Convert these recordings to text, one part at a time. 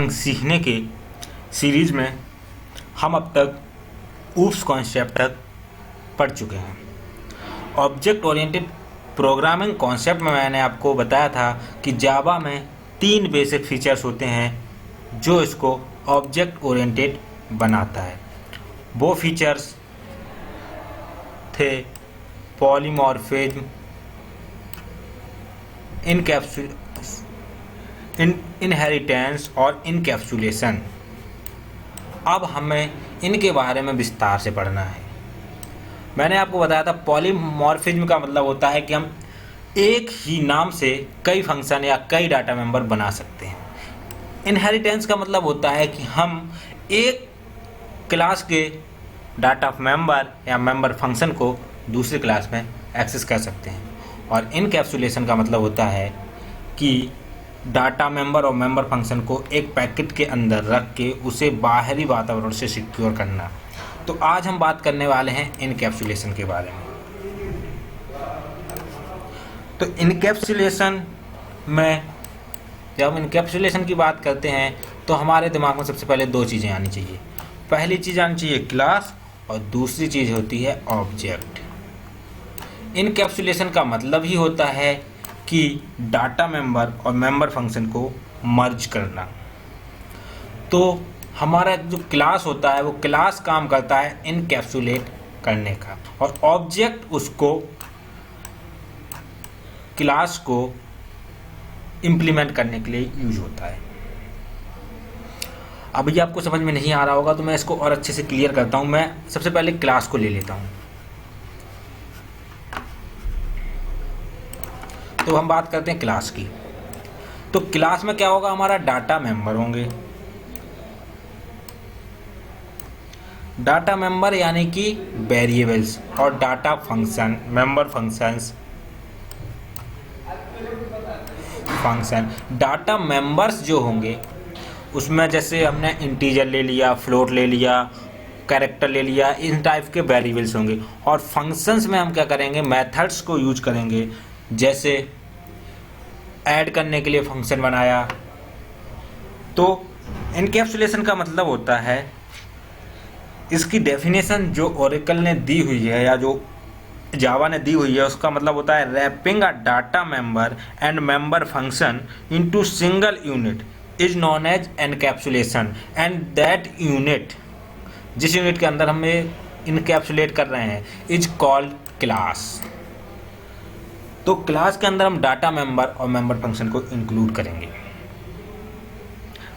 Programming सीखने के series में हम अब तक ऊप्स कॉन्सेप्ट तक पढ़ चुके हैं। ऑब्जेक्ट ओरिएंटेड प्रोग्रामिंग कॉन्सेप्ट में मैंने आपको बताया था कि जावा में 3 बेसिक फीचर्स होते हैं जो इसको ऑब्जेक्ट ओरिएंटेड बनाता है। वो फीचर्स थे पॉलीमॉर्फिज्म, इनहेरिटेंस और इनकैप्सुलेशन। अब हमें इनके बारे में विस्तार से पढ़ना है। मैंने आपको बताया था पॉलीमॉर्फिज्म का मतलब होता है कि हम एक ही नाम से कई फंक्शन या कई डाटा मेंबर बना सकते हैं। इनहेरिटेंस का मतलब होता है कि हम एक क्लास के डाटा मेंबर या मेंबर फंक्शन को दूसरी क्लास में एक्सेस कर सकते हैं। और इनकैप्सुलेशन का मतलब होता है कि डाटा मेंबर और मेंबर फंक्शन को एक पैकेट के अंदर रख के उसे बाहरी वातावरण से सिक्योर करना। तो आज हम बात करने वाले हैं इनकैप्सुलेशन के बारे में। तो इनकैप्सुलेशन में जब हम इनकैप्सुलेशन की बात करते हैं तो हमारे दिमाग में सबसे पहले 2 चीज़ें आनी चाहिए। पहली चीज़ आनी चाहिए क्लास और दूसरी चीज़ होती है ऑब्जेक्ट। इनकैप्सुलेशन का मतलब ही होता है कि डाटा मेंबर और मेंबर फंक्शन को मर्ज करना। तो हमारा जो क्लास होता है वो क्लास काम करता है इनकैप्सुलेट करने का, और ऑब्जेक्ट उसको क्लास को इम्प्लीमेंट करने के लिए यूज होता है। अब ये आपको समझ में नहीं आ रहा होगा तो मैं इसको और अच्छे से क्लियर करता हूँ। मैं सबसे पहले क्लास को ले लेता हूँ। तो हम बात करते हैं क्लास की। तो क्लास में क्या होगा, हमारा डाटा मेंबर होंगे। डाटा मेंबर यानी कि वेरिएबल्स, और data function, member functions, data members जो होंगे उसमें जैसे हमने इंटीजर ले लिया, फ्लोट ले लिया, कैरेक्टर ले लिया, इन टाइप के वेरिएबल्स होंगे। और फंक्शंस में हम क्या करेंगे, मेथड्स को यूज करेंगे। जैसे ऐड करने के लिए फंक्शन बनाया। तो इनकैप्सुलेशन का मतलब होता है, इसकी डेफिनेशन जो ओरेकल ने दी हुई है या जो जावा ने दी हुई है उसका मतलब होता है wrapping a data member and member function into single unit is known as encapsulation, and that unit, जिस यूनिट के अंदर हम इनकैप्सुलेट कर रहे हैं, इज कॉल्ड क्लास। तो क्लास के अंदर हम डाटा मेंबर और मेंबर फंक्शन को इंक्लूड करेंगे।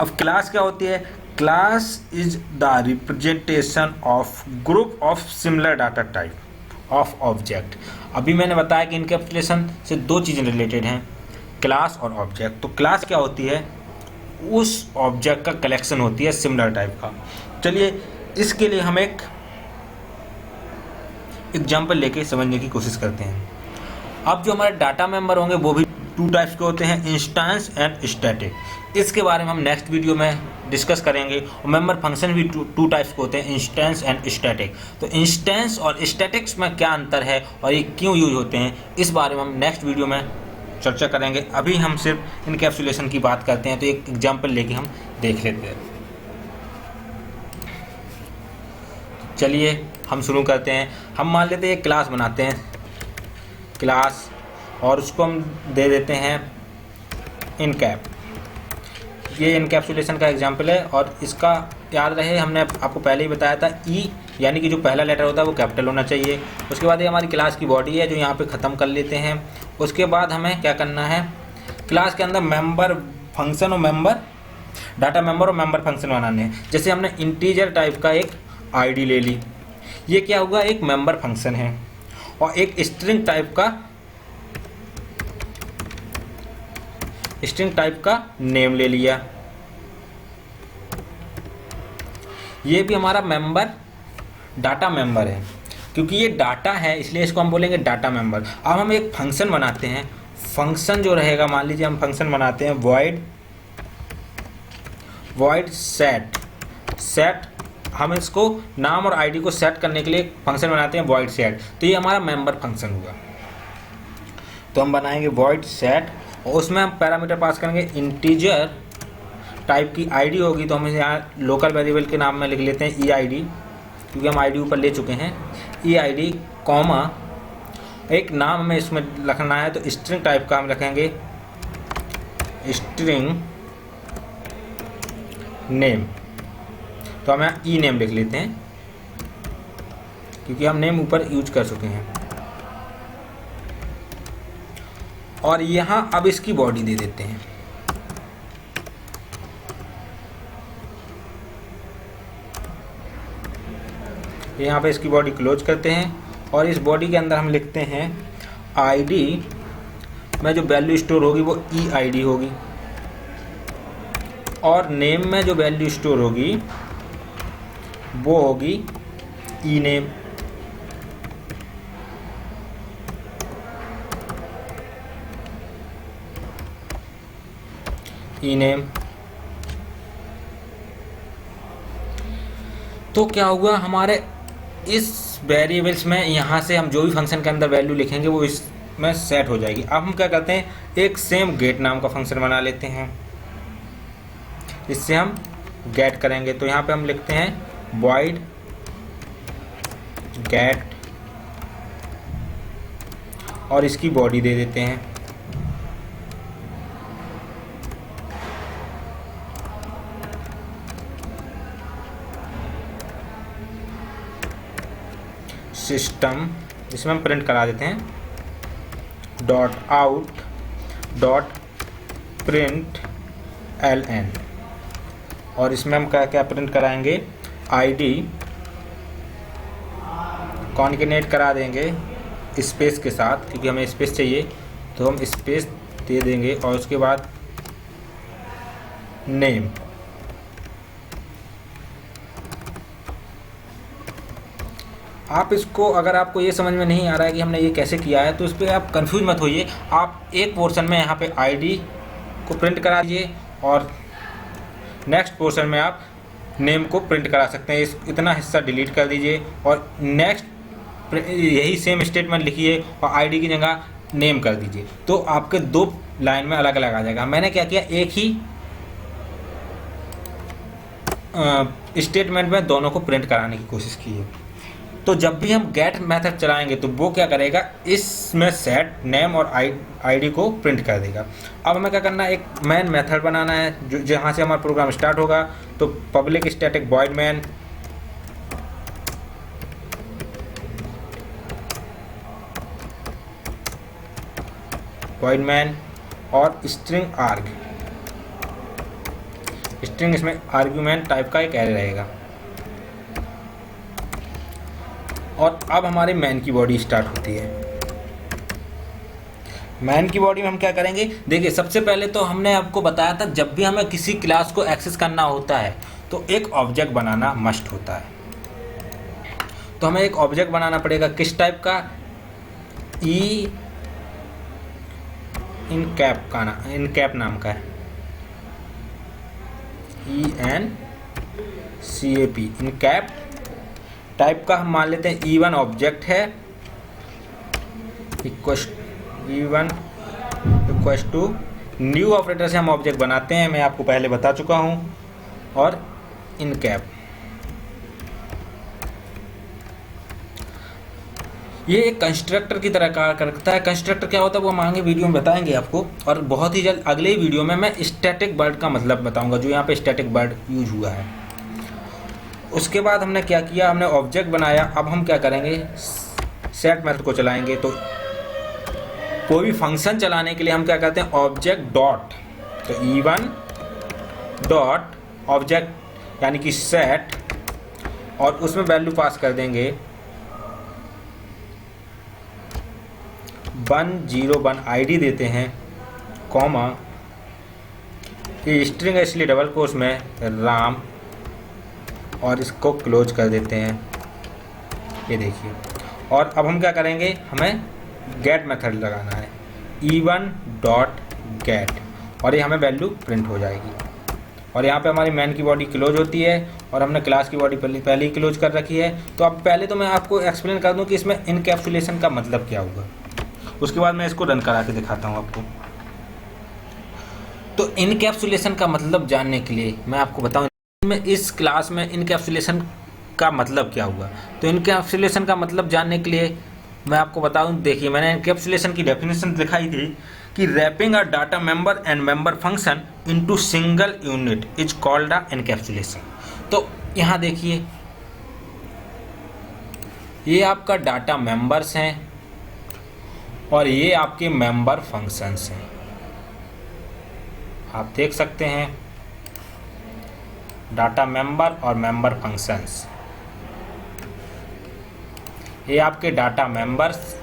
अब क्लास क्या होती है, class is the representation of group of similar data type of object. अभी मैंने बताया कि इनकैप्सुलेशन से 2 चीज़ें रिलेटेड हैं, क्लास और ऑब्जेक्ट। तो क्लास क्या होती है, उस ऑब्जेक्ट का कलेक्शन होती है सिमिलर टाइप का। चलिए इसके लिए हम एक एग्जाम्पल लेके समझने की कोशिश करते हैं। अब जो हमारे डाटा मेंबर होंगे वो भी 2 टाइप्स के होते हैं, इंस्टेंस एंड स्टैटिक। इसके बारे में हम नेक्स्ट वीडियो में डिस्कस करेंगे। और मेंबर फंक्शन भी 2 टाइप्स के होते हैं, इंस्टेंस एंड स्टैटिक। तो इंस्टेंस और स्टैटिक्स में क्या अंतर है और ये क्यों यूज होते हैं, इस बारे में हम नेक्स्ट वीडियो में चर्चा करेंगे। अभी हम सिर्फ इनकैप्सुलेशन की बात करते हैं। तो एक एग्जाम्पल लेके हम देख लेते हैं। चलिए हम शुरू करते हैं। हम मान लेते हैं एक क्लास बनाते हैं, क्लास, और उसको हम दे देते हैं इनकैप। ये इनकैप्सुलेशन का एग्जाम्पल है। और इसका याद रहे, हमने आपको पहले ही बताया था, ई यानी कि जो पहला लेटर होता है वो कैपिटल होना चाहिए। उसके बाद ये हमारी क्लास की बॉडी है जो यहाँ पे ख़त्म कर लेते हैं। उसके बाद हमें क्या करना है, क्लास के अंदर मेंबर फंक्शन और मेंबर, डाटा मेंबर और मेंबर फंक्शन बनाने हैं। जैसे हमने इंटीजर टाइप का एक आईडी ले ली, ये क्या होगा, एक मेंबर फंक्शन है। और एक स्ट्रिंग टाइप का नेम ले लिया, ये भी हमारा मेंबर, डाटा मेंबर है। क्योंकि ये डाटा है इसलिए इसको हम बोलेंगे डाटा मेंबर। अब हम एक फंक्शन बनाते हैं। फंक्शन जो रहेगा, मान लीजिए हम फंक्शन बनाते हैं void set। हम इसको नाम और आईडी को सेट करने के लिए फंक्शन बनाते हैं void set। तो ये हमारा मेंबर फंक्शन हुआ। तो हम बनाएंगे void set और उसमें हम पैरामीटर पास करेंगे इंटीजर टाइप की आईडी होगी तो हम यहाँ लोकल वेरिएबल के नाम में लिख लेते हैं ई आई डी, क्योंकि हम आईडी ऊपर ले चुके हैं। ई आई डी कॉमा एक नाम हमें इसमें लिखना है, तो स्ट्रिंग टाइप का हम रखेंगे स्ट्रिंग नेम। तो हम यहाँ ई नेम लिख लेते हैं, क्योंकि हम नेम ऊपर यूज कर चुके हैं। और यहाँ अब इसकी बॉडी दे देते हैं। यहाँ पे इसकी बॉडी क्लोज करते हैं और इस बॉडी के अंदर हम लिखते हैं आईडी में जो वैल्यू स्टोर होगी वो ई आई डी होगी, और नेम में जो वैल्यू स्टोर होगी वो होगी ई नेम। ई नेम। तो क्या हुआ, हमारे इस वेरिएबल्स में यहाँ से हम जो भी फंक्शन के अंदर वैल्यू लिखेंगे वो इसमें सेट हो जाएगी। अब हम क्या करते हैं, एक सेम गेट नाम का फंक्शन बना लेते हैं, इससे हम गेट करेंगे। तो यहाँ पे हम लिखते हैं void गेट और इसकी बॉडी दे देते हैं सिस्टम, जिसमें हम प्रिंट करा देते हैं dot out dot print L N. और इसमें हम क्या क्या प्रिंट कराएंगे, आईडी कॉन्केनेट करा देंगे स्पेस के साथ, क्योंकि हमें स्पेस चाहिए तो हम स्पेस दे देंगे, और उसके बाद नेम। आप इसको, अगर आपको ये समझ में नहीं आ रहा है कि हमने ये कैसे किया है, तो इस पर आप कंफ्यूज मत होइए। आप एक पोर्शन में यहाँ पे आईडी को प्रिंट करा दीजिए और नेक्स्ट पोर्शन में आप नेम को प्रिंट करा सकते हैं। इतना हिस्सा डिलीट कर दीजिए और नेक्स्ट यही सेम स्टेटमेंट लिखिए और आईडी की जगह नेम कर दीजिए, तो आपके दो लाइन में अलग अलग आ जाएगा। मैंने क्या किया, एक ही स्टेटमेंट में दोनों को प्रिंट कराने की कोशिश की है। तो जब भी हम गेट मेथड चलाएंगे तो वो क्या करेगा, इसमें सेट नेम और आईडी को प्रिंट कर देगा। अब हमें क्या करना है, एक मेन मेथड बनाना है जो जहाँ से हमारा प्रोग्राम स्टार्ट होगा। तो पब्लिक स्टैटिक वॉइड मैन, और स्ट्रिंग आर्ग। स्ट्रिंग इसमें आर्ग्यूमेंट टाइप का एक एरे रहेगा। और अब हमारे मैन की बॉडी स्टार्ट होती है। मैन की बॉडी में हम क्या करेंगे, देखिए सबसे पहले तो हमने आपको बताया था, जब भी हमें किसी क्लास को एक्सेस करना होता है तो एक ऑब्जेक्ट बनाना मस्ट होता है। तो हमें एक ऑब्जेक्ट बनाना पड़ेगा, किस टाइप का, ई इनकैप नाम का है, ENCAP इनकैप टाइप का। हम मान लेते हैं E1 ऑब्जेक्ट है, E1 equal to new operator से हम ऑब्जेक्ट बनाते हैं, मैं आपको पहले बता चुका हूं, और इनकैप। ये एक कंस्ट्रक्टर की तरह कार्य करता है। कंस्ट्रक्टर क्या होता है वो हम आगे वीडियो में बताएंगे आपको, और बहुत ही जल्द अगले ही वीडियो में मैं स्टैटिक वर्ड का मतलब बताऊंगा, जो यहाँ पे स्टैटिक वर्ड यूज हुआ है। उसके बाद हमने क्या किया, हमने ऑब्जेक्ट बनाया। अब हम क्या करेंगे, सेट मेथड को चलाएंगे। तो कोई भी फंक्शन चलाने के लिए हम क्या करते हैं, ऑब्जेक्ट डॉट, तो E1 डॉट ऑब्जेक्ट यानी कि सेट, और उसमें वैल्यू पास कर देंगे 101 आईडी देते हैं, कॉमा, ये स्ट्रिंग है इसलिए डबल कोट्स में राम, और इसको क्लोज कर देते हैं, ये देखिए। और अब हम क्या करेंगे, हमें गेट मेथड लगाना है, E1 डॉट गेट, और ये हमें वैल्यू प्रिंट हो जाएगी। और यहाँ पे हमारी मैन की बॉडी क्लोज होती है, और हमने क्लास की बॉडी पहले ही क्लोज कर रखी है। तो अब पहले तो मैं आपको एक्सप्लेन कर दूँ कि इसमें इनकैप्सुलेशन का मतलब क्या होगा, उसके बाद मैं इसको रन करा के दिखाता हूँ आपको। तो इनकैप्सुलेशन का मतलब जानने के लिए मैं आपको बताऊं, मैं इस क्लास में इनकैप्सुलेशन का मतलब क्या हुआ। तो इनकैप्सुलेशन का मतलब जानने के लिए मैं आपको बताऊं, देखिए मैंने इनकैप्सुलेशन की डेफिनेशन दिखाई थी कि wrapping a data member and member function into single unit is called a encapsulation. तो यहाँ देखिए ये आपका डाटा मेंबर्स हैं और ये आपके मेंबर फंक्शंस हैं, आप देख सकते हैं डाटा मेंबर और मेंबर फंक्शंस। ये आपके डाटा मेंबर्स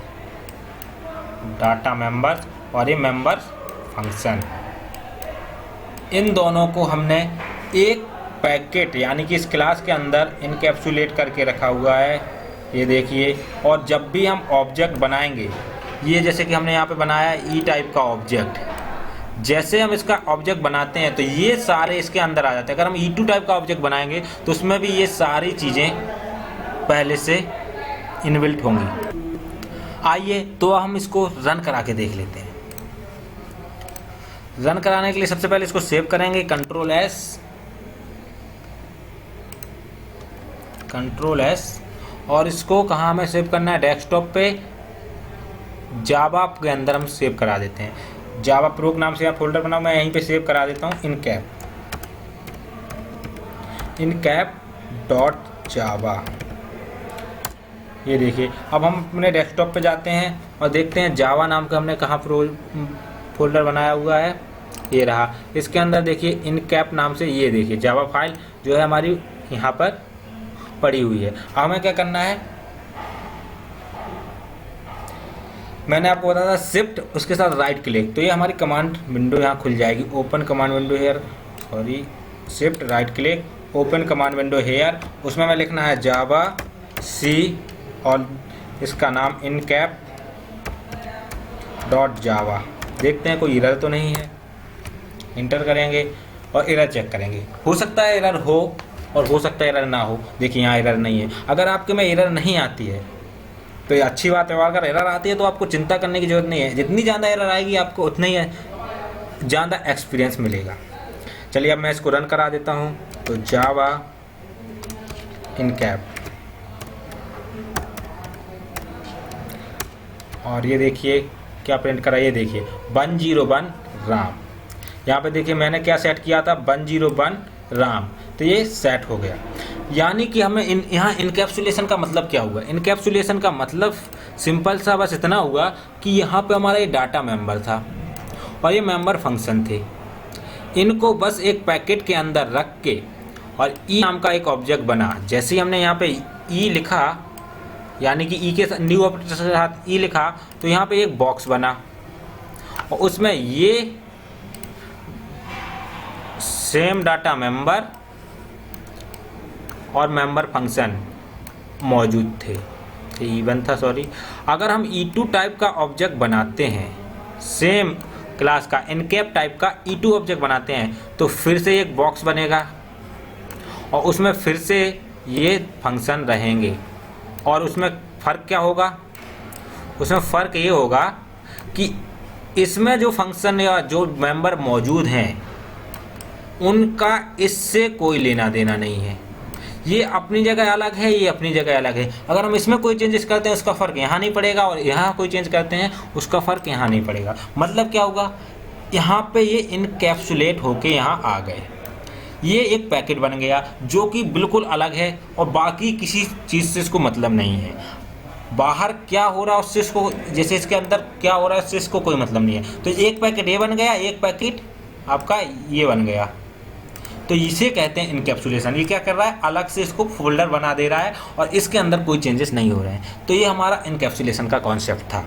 और ये मेंबर फंक्शन, इन दोनों को हमने एक पैकेट यानी कि इस क्लास के अंदर इनकैप्सुलेट करके रखा हुआ है, ये देखिए। और जब भी हम ऑब्जेक्ट बनाएंगे, ये जैसे कि हमने यहाँ पे बनाया ई टाइप का ऑब्जेक्ट, जैसे हम इसका ऑब्जेक्ट बनाते हैं तो ये सारे इसके अंदर आ जाते हैं। अगर हम E2 टाइप का ऑब्जेक्ट बनाएंगे तो उसमें भी ये सारी चीज़ें पहले से इनबिल्ट होंगी। आइए तो हम इसको रन करा के देख लेते हैं। रन कराने के लिए सबसे पहले इसको सेव करेंगे, कंट्रोल एस, और इसको कहाँ हमें सेव करना है, डेस्कटॉप पे जावा के अंदर हम सेव करा देते हैं। जावा प्रो नाम से आप फोल्डर बनाओ, मैं यहीं पे सेव करा देता हूँ इनकैप.java। ये देखिए अब हम अपने डेस्कटॉप पे जाते हैं और देखते हैं जावा नाम का हमने कहाँ फोल्डर बनाया हुआ है, ये रहा। इसके अंदर देखिए इनकैप नाम से, ये देखिए जावा फाइल जो है हमारी यहाँ पर पड़ी हुई है। अब हमें क्या करना है, मैंने आपको बताया था शिफ्ट उसके साथ राइट क्लिक, तो ये हमारी कमांड विंडो यहाँ खुल जाएगी। Open command window here, shift right click, open command window here. उसमें मैं लिखना है जावा सी और इसका नाम इनकैप.java। देखते हैं कोई एरर तो नहीं है, इंटर करेंगे और एरर चेक करेंगे। हो सकता है एरर हो और हो सकता है एरर ना हो। देखिए यहाँ एरर नहीं है। अगर आपके में एरर नहीं आती है तो ये अच्छी बात है, अगर एरर आती है तो आपको चिंता करने की ज़रूरत नहीं है। जितनी ज़्यादा एरर आएगी आपको उतना ही ज़्यादा एक्सपीरियंस मिलेगा। चलिए अब मैं इसको रन करा देता हूँ। तो जावा इनकैप, और ये देखिए क्या प्रिंट करा, ये देखिए 101 राम। यहाँ पे देखिए मैंने क्या सेट किया था, 101 राम, तो ये सेट हो गया। यानी कि हमें यहाँ इनकैप्सुलेशन का मतलब क्या हुआ, इनकैप्सुलेशन का मतलब सिंपल सा बस इतना हुआ कि यहाँ पे हमारा ये डाटा मेंबर था और ये मेंबर फंक्शन थे, इनको बस एक पैकेट के अंदर रख के और ई नाम का एक ऑब्जेक्ट बना। जैसे ही हमने यहाँ पे ई लिखा, यानी कि ई के न्यू ऑपरेटर के साथ ई लिखा, तो यहाँ पे एक बॉक्स बना और उसमें ये सेम डाटा मेंबर और मेंबर फंक्शन मौजूद थे, इवन था, सॉरी। अगर हम E2 टाइप का ऑब्जेक्ट बनाते हैं, सेम क्लास का इनकैप टाइप का E2 ऑब्जेक्ट बनाते हैं, तो फिर से एक बॉक्स बनेगा और उसमें फिर से ये फंक्शन रहेंगे। और उसमें फ़र्क क्या होगा, उसमें फ़र्क ये होगा कि इसमें जो फंक्शन या जो मेंबर मौजूद हैं उनका इससे कोई लेना देना नहीं है। ये अपनी जगह अलग है, ये अपनी जगह अलग है। अगर हम इसमें कोई चेंजेस करते हैं उसका फ़र्क यहाँ नहीं पड़ेगा, और यहाँ कोई चेंज करते हैं उसका फ़र्क यहाँ नहीं पड़ेगा। मतलब क्या होगा, यहाँ पे ये इनकैप्सुलेट होके यहाँ आ गए, ये एक पैकेट बन गया जो कि बिल्कुल अलग है और बाकी किसी चीज़ से इसको मतलब नहीं है। बाहर क्या हो रहा है उससे इसको, जैसे इसके अंदर क्या हो रहा है उससे इसको कोई मतलब नहीं है। तो एक पैकेट ये बन गया, एक पैकेट आपका ये बन गया, तो इसे कहते हैं इनकैप्सुलेशन। ये क्या कर रहा है, अलग से इसको फोल्डर बना दे रहा है और इसके अंदर कोई चेंजेस नहीं हो रहे हैं। तो ये हमारा इनकैप्सुलेशन का कॉन्सेप्ट था।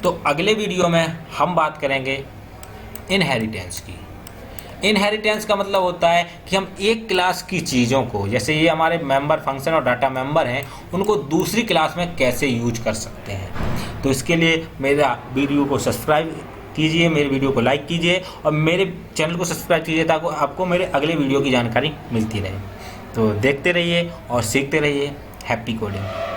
तो अगले वीडियो में हम बात करेंगे इनहेरिटेंस की। इनहेरिटेंस का मतलब होता है कि हम एक क्लास की चीज़ों को, जैसे ये हमारे मेंबर फंक्शन और डाटा मेंबर हैं, उनको दूसरी क्लास में कैसे यूज कर सकते हैं। तो इसके लिए मेरा वीडियो को सब्सक्राइब कीजिए, मेरे वीडियो को लाइक कीजिए और मेरे चैनल को सब्सक्राइब कीजिए ताकि आपको मेरे अगले वीडियो की जानकारी मिलती रहे। तो देखते रहिए और सीखते रहिए। Happy coding.